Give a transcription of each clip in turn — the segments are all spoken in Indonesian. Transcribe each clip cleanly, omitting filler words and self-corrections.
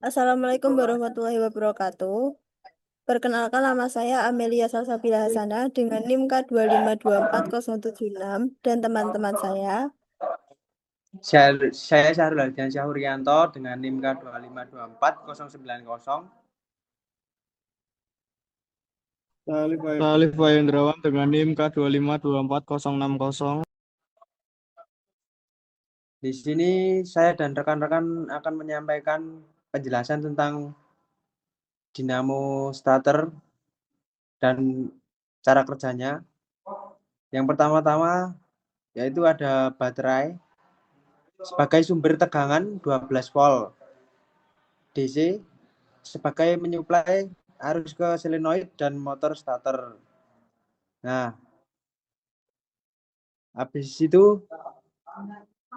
Assalamualaikum warahmatullahi wabarakatuh. Perkenalkan nama saya Amelia Salsabila Hasanah dengan NIM K2524076 dan teman-teman saya. Saya Syahrul Ardiansyah Huryanto dengan NIM K2524090. Salif Wayendrawan dengan NIM K2524060. Di sini saya dan rekan-rekan akan menyampaikan penjelasan tentang dinamo starter dan cara kerjanya. Yang pertama-tama yaitu ada baterai sebagai sumber tegangan 12 volt DC sebagai menyuplai arus ke solenoid dan motor starter. Nah, habis itu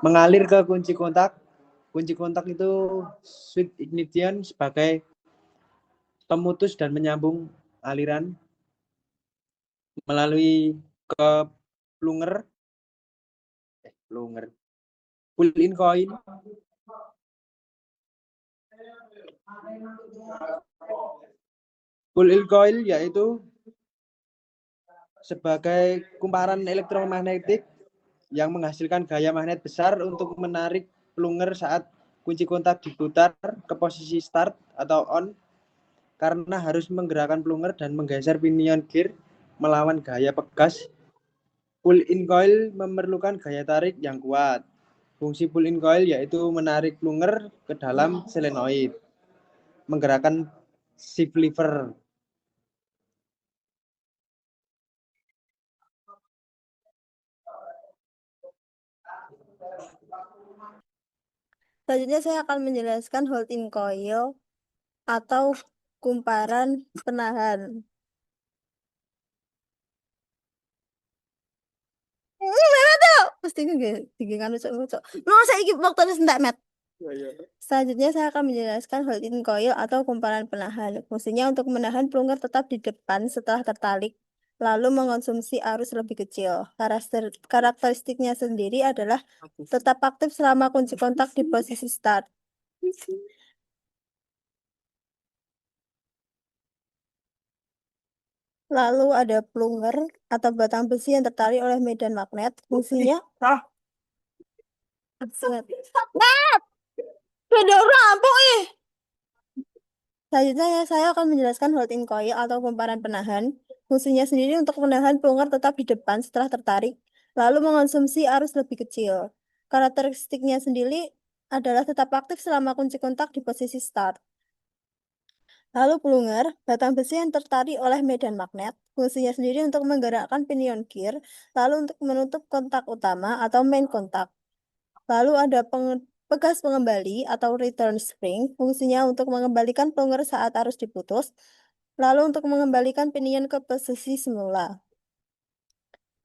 mengalir ke kunci kontak. Kunci kontak itu switch ignition sebagai pemutus dan menyambung aliran melalui ke plunger pull in coil yaitu sebagai kumparan elektromagnetik yang menghasilkan gaya magnet besar untuk menarik plunger saat kunci kontak diputar ke posisi start atau on, karena harus menggerakkan plunger dan menggeser pinion gear melawan gaya pegas. Pull-in coil memerlukan gaya tarik yang kuat. Fungsi pull-in coil yaitu menarik plunger ke dalam solenoid, menggerakkan shift lever. Selanjutnya saya akan menjelaskan hold-in coil atau kumparan penahan. Pasti kan lucu-lucu. Mau saya ikut waktu enggak, Met. Selanjutnya saya akan menjelaskan hold-in coil atau kumparan penahan. Fungsinya untuk menahan plunger tetap di depan setelah tertarik, lalu mengonsumsi arus lebih kecil. Karakteristiknya sendiri adalah tetap aktif selama kunci kontak di posisi start. Lalu ada plunger atau batang besi yang tertarik oleh medan magnet. Fungsinya beda rampung ih. Selanjutnya saya akan menjelaskan hold-in coil atau kumparan penahan. Fungsinya sendiri untuk menahan plunger tetap di depan setelah tertarik, lalu mengonsumsi arus lebih kecil. Karakteristiknya sendiri adalah tetap aktif selama kunci kontak di posisi start. Lalu plunger, batang besi yang tertarik oleh medan magnet. Fungsinya sendiri untuk menggerakkan pinion gear, lalu untuk menutup kontak utama atau main kontak. Lalu ada pegas pengembali atau return spring, fungsinya untuk mengembalikan plunger saat arus diputus, lalu untuk mengembalikan pinion ke posisi semula.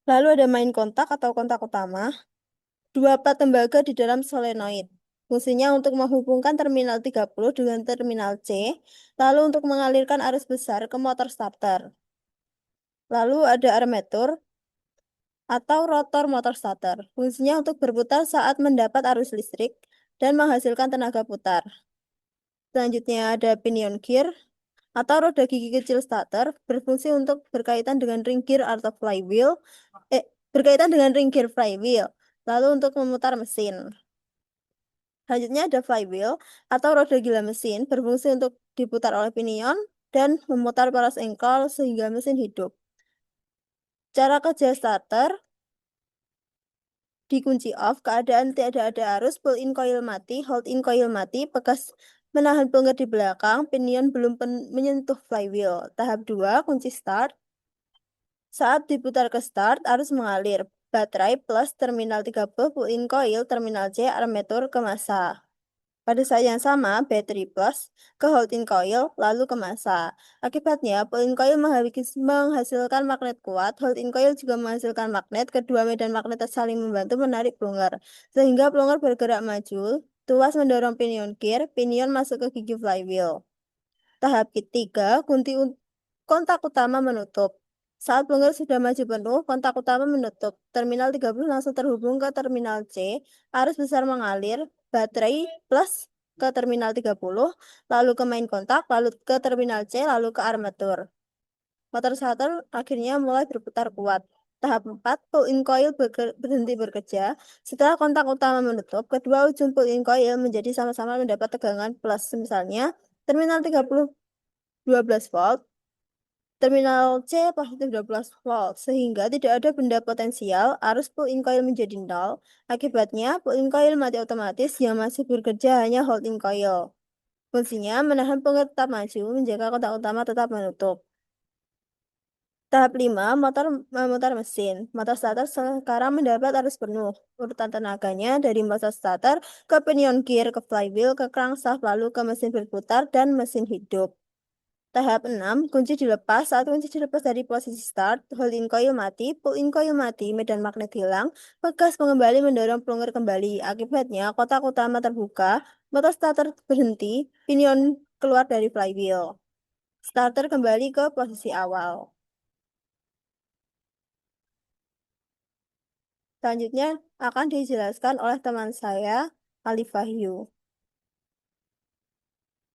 Lalu ada main kontak atau kontak utama, dua plat tembaga di dalam solenoid. Fungsinya untuk menghubungkan terminal 30 dengan terminal C, lalu untuk mengalirkan arus besar ke motor starter. Lalu ada armatur atau rotor motor starter. Fungsinya untuk berputar saat mendapat arus listrik dan menghasilkan tenaga putar. Selanjutnya ada pinion gear atau roda gigi kecil starter, berfungsi untuk berkaitan dengan ring gear atau flywheel, lalu untuk memutar mesin. Selanjutnya ada flywheel atau roda gila mesin, berfungsi untuk diputar oleh pinion dan memutar poros engkol sehingga mesin hidup. Cara kerja starter: dikunci off, keadaan tidak ada arus, pull-in coil mati, hold-in coil mati, pegas menahan plunger di belakang, pinion belum menyentuh flywheel. Tahap 2, kunci start. Saat diputar ke start, arus mengalir. Baterai plus terminal 30, pull-in coil, terminal C, armatur ke massa. Pada saat yang sama, battery plus ke hold-in coil, lalu ke massa. Akibatnya, pull-in coil menghasilkan magnet kuat, hold-in coil juga menghasilkan magnet, kedua medan magnet saling membantu menarik plunger, sehingga plunger bergerak maju, tuas mendorong pinion gear, pinion masuk ke gigi flywheel. Tahap ketiga, kunci kontak utama menutup. Saat plunger sudah maju penuh, kontak utama menutup. Terminal 30 langsung terhubung ke terminal C, arus besar mengalir, baterai plus ke terminal 30, lalu ke main kontak, lalu ke terminal C, lalu ke armatur. Motor starter akhirnya mulai berputar kuat. Tahap 4, pull-in coil berhenti bekerja. Setelah kontak utama menutup, kedua ujung pull-in coil menjadi sama-sama mendapat tegangan plus. Misalnya, terminal 30 12 volt, terminal C positif 12 volt, sehingga tidak ada benda potensial, arus pull-in coil menjadi nol. Akibatnya, pull-in coil mati otomatis, yang masih bekerja hanya hold-in coil. Fungsinya menahan pelnger tetap maju, menjaga kontak utama tetap menutup. Tahap 5, memutar mesin. Motor starter sekarang mendapat arus penuh. Urutan tenaganya dari motor starter ke pinion gear, ke flywheel, ke crankshaft, lalu ke mesin berputar, dan mesin hidup. Tahap 6, kunci dilepas. Saat kunci dilepas dari posisi start, hold-in coil mati, pull-in coil mati, medan magnet hilang, pegas pengembali mendorong plunger kembali. Akibatnya, kotak utama terbuka, motor starter berhenti, pinion keluar dari flywheel. Starter kembali ke posisi awal. Selanjutnya akan dijelaskan oleh teman saya, Alif Wahyu.